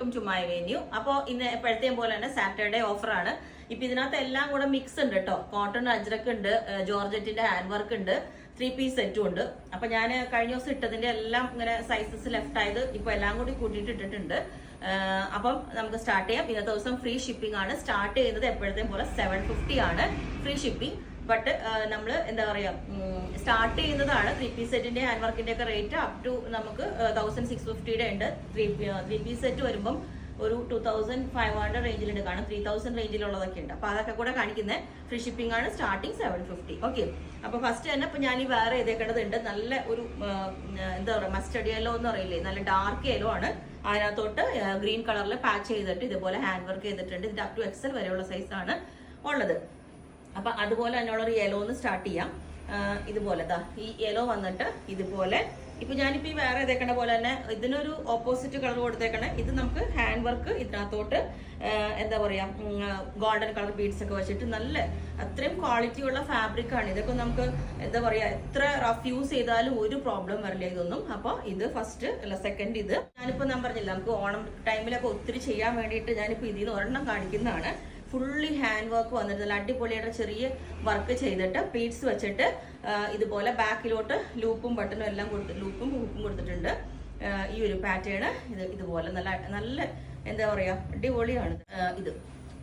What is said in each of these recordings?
Welcome to my venue. അപ്പോൾ ഇന്ന് എപ്പോഴത്തെയും പോലെ തന്നെ സാറ്റർഡേ ഓഫറാണ്. ഇപ്പൊ ഇതിനകത്ത് എല്ലാം കൂടെ മിക്സ് ഉണ്ട് കേട്ടോ. കോട്ടൺ അജ്രക്ക് ഉണ്ട്, ജോർജറ്റിന്റെ ഹാൻഡ് വർക്ക് ഉണ്ട്, 3 പീസ് സെറ്റും ഉണ്ട്. അപ്പൊ ഞാൻ കഴിഞ്ഞ ദിവസം ഇട്ടതിന്റെ എല്ലാം ഇങ്ങനെ സൈസസ് ലെഫ്റ്റ് ആയത് ഇപ്പൊ എല്ലാം കൂടി കൂട്ടിയിട്ട് ഇട്ടിട്ടുണ്ട്. അപ്പം നമുക്ക് സ്റ്റാർട്ട് ചെയ്യാം. ഇന്നത്തെ ദിവസം ഫ്രീ ഷിപ്പിംഗ് ആണ്. സ്റ്റാർട്ട് ചെയ്യുന്നത് എപ്പോഴത്തെയും പോലെ 750 ആണ് ഫ്രീ ഷിപ്പിംഗ്. ബട്ട് നമ്മൾ എന്താ പറയാ, സ്റ്റാർട്ട് ചെയ്യുന്നതാണ് 3 പീസ് സെറ്റിന്റെ ഹാൻഡ് വർക്കിന്റെ ഒക്കെ റേറ്റ് അപ് ടു നമുക്ക് 1650 ഉണ്ട്. 3 പീസ് സെറ്റ് വരുമ്പം ഒരു 2500 റേഞ്ചിലുണ്ട്, കാരണം 3000 റേഞ്ചിലുള്ളതൊക്കെ ഉണ്ട്. അപ്പൊ അതൊക്കെ കൂടെ കാണിക്കുന്നത് ഫ്രീ ഷിപ്പിംഗ് ആണ്. സ്റ്റാർട്ടിങ് 750. ഓക്കെ, അപ്പൊ ഫസ്റ്റ് തന്നെ ഇപ്പൊ ഞാൻ ഈ വേറെ ചെയ്തേക്കേണ്ടതുണ്ട്. നല്ല ഒരു എന്താ പറയുക, മസ്റ്റർഡ് യെല്ലോ എന്ന് പറയില്ലേ, നല്ല ഡാർക്ക് യെല്ലോ ആണ്. അതിനകത്തോട്ട് ഗ്രീൻ കളറിൽ പാച്ച് ചെയ്തിട്ട് ഇതുപോലെ ഹാൻഡ് വർക്ക് ചെയ്തിട്ടുണ്ട്. ഇതിന്റെ അപ് ടു എക്സൽ വരെയുള്ള സൈസാണ് ഉള്ളത്. അപ്പൊ അതുപോലെ തന്നെയുള്ള ഒരു യെല്ലോ ഒന്ന് സ്റ്റാർട്ട് ചെയ്യാം. ഇതുപോലെ ഈ യെല്ലോ വന്നിട്ട് ഇതുപോലെ, ഇപ്പൊ ഞാനിപ്പോ ഈ വേറെ ഇതേക്കണ പോലെ തന്നെ ഇതിനൊരു ഓപ്പോസിറ്റ് കളർ കൊടുത്തേക്കണേ. ഇത് നമുക്ക് ഹാൻഡ് വർക്ക് ഇതിനകത്തോട്ട് എന്താ പറയാ, ഗോൾഡൻ കളർ ബീഡ്സ് ഒക്കെ വെച്ചിട്ട് നല്ല അത്രയും ക്വാളിറ്റി ഉള്ള ഫാബ്രിക് ആണ്. ഇതൊക്കെ നമുക്ക് എന്താ പറയാ, എത്ര റഫ് യൂസ് ചെയ്താലും ഒരു പ്രോബ്ലം വരില്ല ഇതൊന്നും. അപ്പൊ ഇത് ഫസ്റ്റ് അല്ല സെക്കൻഡ്. ഇത് ഞാനിപ്പോ ഞാൻ പറഞ്ഞില്ല, നമുക്ക് ഓണം ടൈമിലൊക്കെ ഒത്തിരി ചെയ്യാൻ വേണ്ടിയിട്ട് ഞാനിപ്പോ ഇതിൽ നിന്ന് ഒരെണ്ണം കാണിക്കുന്നതാണ്. ഫുള്ളി ഹാൻഡ് വർക്ക് വന്നിട്ട് നല്ല അടിപൊളിയായിട്ട് ചെറിയ വർക്ക് ചെയ്തിട്ട് ബീഡ്സ് വെച്ചിട്ട് ഇതുപോലെ ബാക്കിലോട്ട് ലൂപ്പും ബട്ടണും എല്ലാം ലൂപ്പും ഹൂപ്പും കൊടുത്തിട്ടുണ്ട്. ഈ ഒരു പാറ്റേൺ ഇതുപോലെ നല്ല നല്ല എന്താ പറയാ, അടിപൊളിയാണ്. ഇത്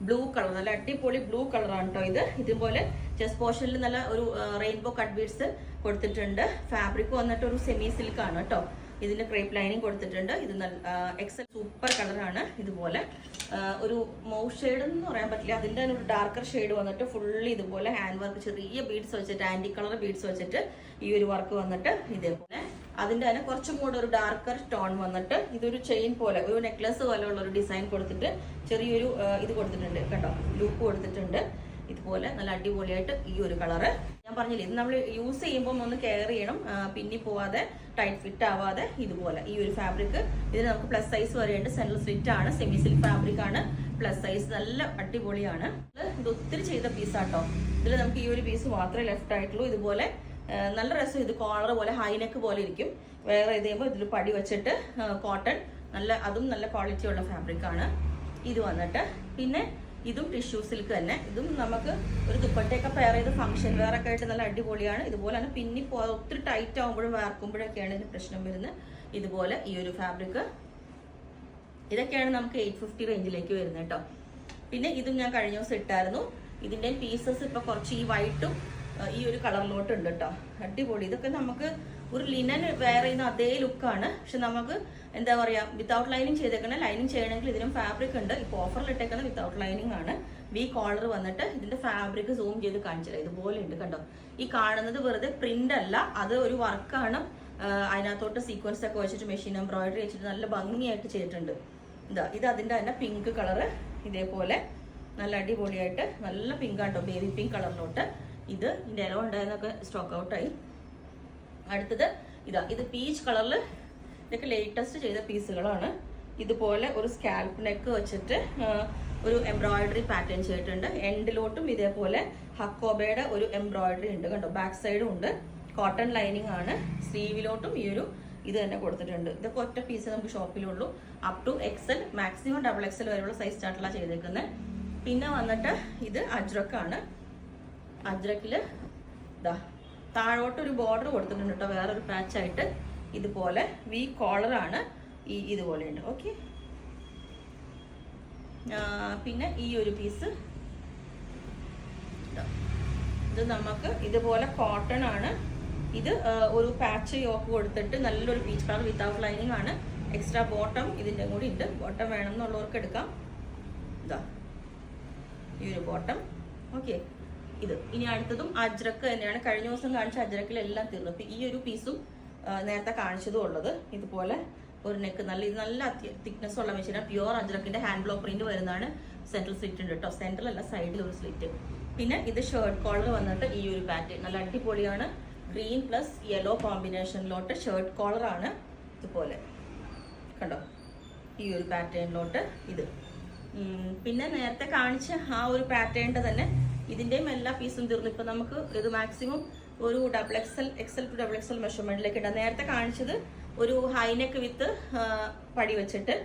ബ്ലൂ കളർ, നല്ല അടിപൊളി ബ്ലൂ കളറാണ് കേട്ടോ. ഇതുപോലെ ചെസ്റ്റ് പോർഷനിൽ നല്ല ഒരു റെയിൻബോ കട്ട് ബീഡ്സ് കൊടുത്തിട്ടുണ്ട്. ഫാബ്രിക് വന്നിട്ട് ഒരു സെമി സിൽക്ക് ആണ് കേട്ടോ. ഇതിന്റെ ക്രേപ്പ് ലൈനിങ് കൊടുത്തിട്ടുണ്ട്. ഇത് എക്സൽ സൂപ്പർ കളറാണ്. ഇതുപോലെ ഒരു മൗ ഷെയ്ഡ് എന്ന് പറയാൻ പറ്റില്ല, അതിന്റെ ഒരു ഡാർക്കർ ഷെയ്ഡ് വന്നിട്ട് ഫുള്ളി ഇതുപോലെ ഹാൻഡ് വർക്ക് ചെറിയ ബീഡ്സ് വെച്ചിട്ട്, ആന്റി കളർ ബീഡ്സ് വെച്ചിട്ട് ഈ ഒരു വർക്ക് വന്നിട്ട് ഇതേപോലെ. അതിന്റെ തന്നെ കുറച്ചും കൂടെ ഒരു ഡാർക്കർ ടോൺ വന്നിട്ട് ഇതൊരു ചെയിൻ പോലെ, ഒരു നെക്ലസ് പോലെയുള്ള ഒരു ഡിസൈൻ കൊടുത്തിട്ട് ചെറിയൊരു ഇത് കൊടുത്തിട്ടുണ്ട് കേട്ടോ, ലൂപ്പ് കൊടുത്തിട്ടുണ്ട്. ഇതുപോലെ നല്ല അടിപൊളിയായിട്ട് ഈ ഒരു കളറ് ഞാൻ പറഞ്ഞില്ലേ, ഇത് നമ്മൾ യൂസ് ചെയ്യുമ്പോൾ ഒന്ന് കെയർ ചെയ്യണം, പിന്നി പോവാതെ ടൈറ്റ് ഫിറ്റ് ആവാതെ. ഇതുപോലെ ഈ ഒരു ഫാബ്രിക്, ഇതിന് നമുക്ക് പ്ലസ് സൈസ് വരെയുണ്ട്. സെൻട്രൽ സ്ലിറ്റ് ആണ്, സെമി സിൽക്ക് ഫാബ്രിക് ആണ്, പ്ലസ് സൈസ്, നല്ല അടിപൊളിയാണ്. ഇത് ഒത്തിരി ചെയ്ത പീസാട്ടോ. ഇതിൽ നമുക്ക് ഈ ഒരു പീസ് മാത്രമേ ലെഫ്റ്റ് ആയിട്ടുള്ളൂ. ഇതുപോലെ നല്ല രസം. ഇത് കോളർ പോലെ ഹൈനെക്ക് പോലെ ഇരിക്കും. വേറെ ഇത് ചെയ്യുമ്പോൾ ഇതിൽ പടി വെച്ചിട്ട് കോട്ടൺ, നല്ല അതും നല്ല ക്വാളിറ്റി ഉള്ള ഫാബ്രിക് ആണ്. ഇത് വന്നിട്ട് പിന്നെ ഇതും ടിഷ്യൂ സിൽക്ക് തന്നെ. ഇതും നമുക്ക് ഒരു ദുപ്പട്ടയൊക്കെ പെയർ ചെയ്ത് ഫംഗ്ഷൻ വെയർ ഒക്കെ ആയിട്ട് നല്ല അടിപൊളിയാണ്. ഇതുപോലെ തന്നെ പിന്നി പോകാതെ ഒത്തിരി ടൈറ്റ് ആകുമ്പോഴും വാർക്കുമ്പോഴൊക്കെയാണ് ഇതിന് പ്രശ്നം വരുന്നത്. ഇതുപോലെ ഈ ഒരു ഫാബ്രിക്, ഇതൊക്കെയാണ് നമുക്ക് 850 റേഞ്ചിലേക്ക് വരുന്നത് കേട്ടോ. പിന്നെ ഇതും ഞാൻ കഴിഞ്ഞ ദിവസം ഇട്ടായിരുന്നു. ഇതിന്റെ പീസസ് ഇപ്പൊ കുറച്ച് ഈ വൈറ്റും ഈ ഒരു കളറിലോട്ട് ഉണ്ട് കേട്ടോ. അടിപൊളി. ഇതൊക്കെ നമുക്ക് ഒരു ലിനൻ വെയർ ചെയ്യുന്ന അതേ ലുക്കാണ്. പക്ഷെ നമുക്ക് എന്താ പറയാ, വിത്തൗട്ട് ലൈനിങ് ചെയ്തേക്കണേ. ലൈനിങ് ചെയ്യണമെങ്കിൽ ഇതിനും ഫാബ്രിക് ഉണ്ട്. ഇപ്പൊ ഓഫറിൽ ഇട്ടേക്കുന്നത് വിത്തൗട്ട് ലൈനിങ് ആണ്. വി കോളർ വന്നിട്ട് ഇതിന്റെ ഫാബ്രിക് സൂം ചെയ്ത് കാണിച്ചില്ല, ഇതുപോലെ ഉണ്ട് കണ്ടോ. ഈ കാണുന്നത് വെറുതെ പ്രിന്റ് അല്ല, അത് ഒരു വർക്കാണ്. അതിനകത്തോട്ട് സീക്വൻസ് ഒക്കെ വെച്ചിട്ട് മെഷീൻ എംബ്രോയിഡറി വെച്ചിട്ട് നല്ല ഭംഗിയായിട്ട് ചെയ്തിട്ടുണ്ട്. ഇത് അതിന്റെ തന്നെ പിങ്ക് കളറ്, ഇതേപോലെ നല്ല അടിപൊളിയായിട്ട് നല്ല പിങ്ക് ആട്ടോ, ബേബി പിങ്ക് കളറിലോട്ട്. ഇതിന്റെ ഇല ഉണ്ടായിരുന്നൊക്കെ സ്റ്റോക്ക് ഔട്ടായി. അടുത്തത് ഇത് പീച്ച് കളറിൽ, ഇതൊക്കെ ലേറ്റസ്റ്റ് ചെയ്ത പീസുകളാണ്. ഇതുപോലെ ഒരു സ്കാൽപ്പ് നെക്ക് വെച്ചിട്ട് ഒരു എംബ്രോയിഡറി പാറ്റേൺ ചെയ്തിട്ടുണ്ട്. എൻഡിലോട്ടും ഇതേപോലെ ഹക്കോബയുടെ ഒരു എംബ്രോയിഡറി ഉണ്ട് കണ്ടോ, ബാക്ക് സൈഡും ഉണ്ട്. കോട്ടൺ ലൈനിങ് ആണ്. സ്ലീവിലോട്ടും ഈ ഒരു ഇത് തന്നെ കൊടുത്തിട്ടുണ്ട്. ഇതൊക്കെ ഒറ്റ പീസ് നമുക്ക് ഷോപ്പിലുള്ളൂ. Up to XL, maximum double XL വരെയുള്ള സൈസ് ചാർട്ടിലാണ് ചെയ്തേക്കുന്നത്. പിന്നെ വന്നിട്ട് ഇത് അജ്രക്കാണ്. അജ്രക്കില് താഴോട്ട് ഒരു ബോർഡർ കൊടുത്തിട്ടുണ്ട് കേട്ടോ, വേറൊരു പാച്ചായിട്ട്. ഇതുപോലെ വി കോളറാണ്. ഇതുപോലെ ഉണ്ട്. ഓക്കെ, പിന്നെ ഈ ഒരു പീസ് ഇത് നമുക്ക് ഇതുപോലെ കോട്ടൺ ആണ്. ഇത് ഒരു പാച്ച് യോക്ക് കൊടുത്തിട്ട് നല്ലൊരു പീച്ച് കളർ വിത്തൗട്ട് ലൈനിങ് ആണ്. എക്സ്ട്രാ ബോട്ടം ഇതിൻ്റെ കൂടി ഉണ്ട്. ബോട്ടം വേണമെന്നുള്ളവർക്ക് എടുക്കാം. ഈ ഒരു ബോട്ടം. ഓക്കെ, ഇനി അടുത്തതും അജ്രക്ക് തന്നെയാണ്. കഴിഞ്ഞ ദിവസം കാണിച്ച അജ്രക്കിലെല്ലാം തീർന്നു. ഇപ്പൊ ഈ ഒരു പീസും നേരത്തെ കാണിച്ചതും ഉള്ളത്. ഇതുപോലെ ഒരു നെക്ക്, നല്ല തിക്നെസ് ഉള്ള മെഷീൻ, പ്യുവർ അജ്രക്കിന്റെ ഹാൻഡ് ബ്ലോക്ക് പ്രിന്റ് വരുന്നതാണ്. സെൻട്രൽ സ്ലിറ്റ് ഉണ്ട് കേട്ടോ, സെൻട്രൽ അല്ല, സൈഡിൽ ഒരു സ്ലിറ്റ്. പിന്നെ ഇത് ഷർട്ട് കോളർ വന്നിട്ട് ഈ ഒരു പാറ്റേൺ നല്ല അടിപൊളിയാണ്. ഗ്രീൻ പ്ലസ് യെല്ലോ കോമ്പിനേഷനിലോട്ട് ഷർട്ട് കോളർ ആണ്. ഇതുപോലെ കണ്ടോ, ഈ ഒരു പാറ്റേണിലോട്ട് ഇത്. പിന്നെ നേരത്തെ കാണിച്ച ആ ഒരു പാറ്റേണിന്റെ തന്നെ ഇതിന്റെയും എല്ലാ പീസും തീർന്നു. ഇപ്പൊ നമുക്ക് ഇത് മാക്സിമം ഒരു എക്സൽ ടു ഡബിൾ എക്സൽ മെഷർമെന്റിലേക്ക് ഇടാം. നേരത്തെ കാണിച്ചത് ഒരു ഹൈനെക്ക് വിത്ത് പടി വെച്ചിട്ട്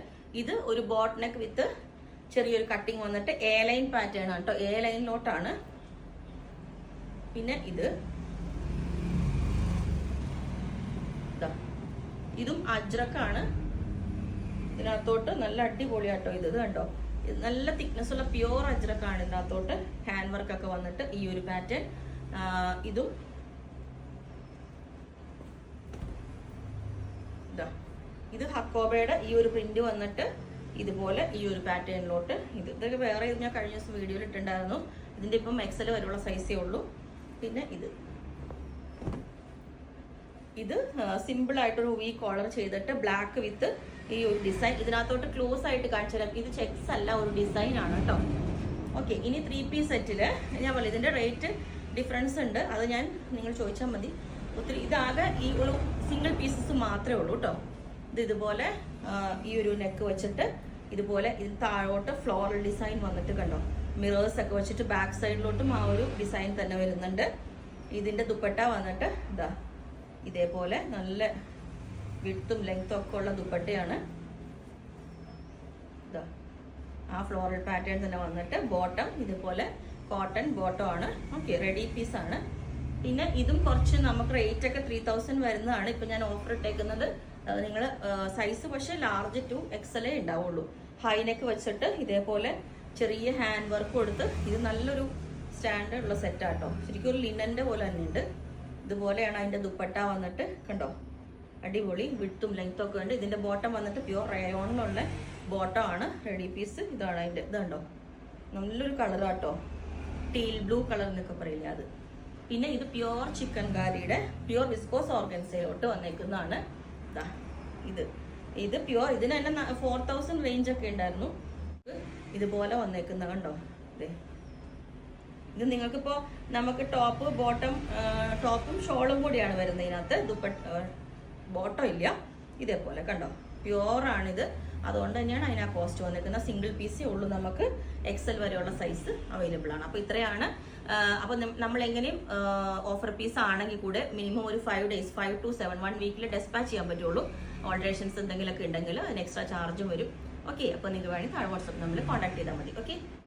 ഇത് ഒരു ബോട്ട് നെക്ക് വിത്ത് ചെറിയൊരു കട്ടിങ് വന്നിട്ട് എ ലൈൻ പാറ്റേൺ ആണ് കേട്ടോ, എ ലൈനിലോട്ടാണ്. പിന്നെ ഇതും അജ്രക്കാണ്. ഇതിനകത്തോട്ട് നല്ല അടിപൊളിയാട്ടോ ഇത് കണ്ടോ, നല്ല തിക്നെസ് ഉള്ള പ്യുവർ അജ്രക്കാണ്. ഇതിനകത്തോട്ട് ഹാൻഡ് വർക്ക് ഒക്കെ വന്നിട്ട് ഈ ഒരു പാറ്റേൺ. ഇതും ഇത് ഹക്കോബയുടെ ഈ ഒരു പ്രിന്റ് വന്നിട്ട് ഇതുപോലെ ഈ ഒരു പാറ്റേണിലോട്ട്. ഇതൊക്കെ വേറെ ഞാൻ കഴിഞ്ഞ ദിവസം വീഡിയോയിൽ ഇട്ടുണ്ടായിരുന്നു. ഇതിന്റെ ഇപ്പം എക്സൽ വരെയുള്ള സൈസേ ഉള്ളൂ. പിന്നെ ഇത് സിമ്പിൾ ആയിട്ടൊരു വി കോളർ ചെയ്തിട്ട് ബ്ലാക്ക് വിത്ത് ഈ ഒരു ഡിസൈൻ. ഇതിനകത്തോട്ട് ക്ലോസ് ആയിട്ട് കാണിച്ചു തരാം. ഇത് ചെക്സ് അല്ല, ഒരു ഡിസൈൻ ആണ് കേട്ടോ. ഓക്കെ, ഇനി 3 പീസ് സെറ്റില് ഞാൻ പറഞ്ഞു ഇതിന്റെ റേറ്റ് ഡിഫറൻസ് ഉണ്ട്, അത് ഞാൻ നിങ്ങൾ ചോദിച്ചാൽ മതി. ഒത്തിരി ഇതാകെ ഈ ഒരു സിംഗിൾ പീസസ് മാത്രമേ ഉള്ളൂ കേട്ടോ. ഇതുപോലെ ഈ ഒരു നെക്ക് വെച്ചിട്ട് ഇതുപോലെ ഇത് താഴോട്ട് ഫ്ലോറൽ ഡിസൈൻ വന്നിട്ട് കണ്ടോ, മിറേഴ്സ് ഒക്കെ വെച്ചിട്ട് ബാക്ക് സൈഡിലോട്ടും ആ ഒരു ഡിസൈൻ തന്നെ വരുന്നുണ്ട്. ഇതിന്റെ ദുപ്പട്ട വന്നിട്ട് ഇതേപോലെ നല്ല വിഡ്ത്തും ലെങ്ത്തും ഒക്കെ ഉള്ള ദുപ്പട്ടയാണ്. ആ ഫ്ലോറൽ പാറ്റേൺ തന്നെ വന്നിട്ട് ബോട്ടം ഇതുപോലെ കോട്ടൺ ബോട്ടം ആണ്. ഓക്കെ, റെഡി പീസ് ആണ്. പിന്നെ ഇതും കുറച്ച് നമുക്ക് റേറ്റ് ഒക്കെ 3000 വരുന്നതാണ്. ഇപ്പൊ ഞാൻ ഓഫർ ഇട്ടേക്കുന്നത്. നിങ്ങൾ സൈസ് പക്ഷെ ലാർജ് ടു എക്സലേ ഉണ്ടാവുള്ളൂ. ഹൈനെക്ക് വെച്ചിട്ട് ഇതേപോലെ ചെറിയ ഹാൻഡ് വർക്ക് കൊടുത്ത് ഇത് നല്ലൊരു സ്റ്റാൻഡേർഡ് ഉള്ള സെറ്റാട്ടോ. ശരിക്കും ഒരു ലിനന്റെ പോലെ തന്നെ ഉണ്ട്. ഇതുപോലെയാണ് അതിന്റെ ദുപ്പട്ട വന്നിട്ട് കണ്ടോ, അടിപൊളി വിഡ്ത്തും ലെങ്ത്തും ഒക്കെ ഉണ്ട്. ഇതിന്റെ ബോട്ടം വന്നിട്ട് പ്യുവർ റയോണിലുള്ള ബോട്ടം ആണ്. റെഡി പീസ് ഇതാണ് അതിന്റെ. ഇതുണ്ടോ, നല്ലൊരു കളറാട്ടോ, ടീൽ ബ്ലൂ കളർ എന്നൊക്കെ പറയില്ല അത്. പിന്നെ ഇത് പ്യുവർ ചിക്കൻ കാരിയുടെ പ്യുവർ വിസ്കോസ് ഓർഗൻസയിലോട്ട് വന്നേക്കുന്നതാണ്. ഇത് പ്യുവർ. ഇതിന് തന്നെ 4000 റേഞ്ച് ഒക്കെ ഉണ്ടായിരുന്നു. ഇതുപോലെ വന്നേക്കുന്ന കണ്ടോ. ഇത് നിങ്ങൾക്കിപ്പോ നമുക്ക് ടോപ്പ് ബോട്ടം, ടോപ്പും ഷോളും കൂടിയാണ് വരുന്നത് ഇതിനകത്ത്. ബോട്ടം ഇല്ല. ഇതേപോലെ കണ്ടോ, പ്യുവർ ആണിത്. അതുകൊണ്ട് തന്നെയാണ് അതിന് ആ കോസ്റ്റ് വന്നിരിക്കുന്നത്. സിംഗിൾ പീസേ ഉള്ളൂ, നമുക്ക് എക്സൽ വരെയുള്ള സൈസ് അവൈലബിൾ ആണ്. അപ്പോൾ ഇത്രയാണ്. അപ്പോൾ നമ്മൾ എങ്ങനെയും ഓഫർ പീസ് ആണെങ്കിൽ കൂടെ മിനിമം ഒരു 5 days 5 to 7 1 വീക്കിൽ ഡെസ്പാച്ച് ചെയ്യാൻ പറ്റുള്ളൂ. ഓൾട്ടറേഷൻസ് എന്തെങ്കിലുമൊക്കെ ഉണ്ടെങ്കിൽ അതിന് എക്സ്ട്രാ ചാർജും വരും. ഓക്കെ, അപ്പോൾ നിങ്ങൾക്ക് വേണമെങ്കിൽ താഴെ വാട്സപ്പ് നമ്മൾ കോൺടാക്ട് ചെയ്താൽ മതി. ഓക്കെ.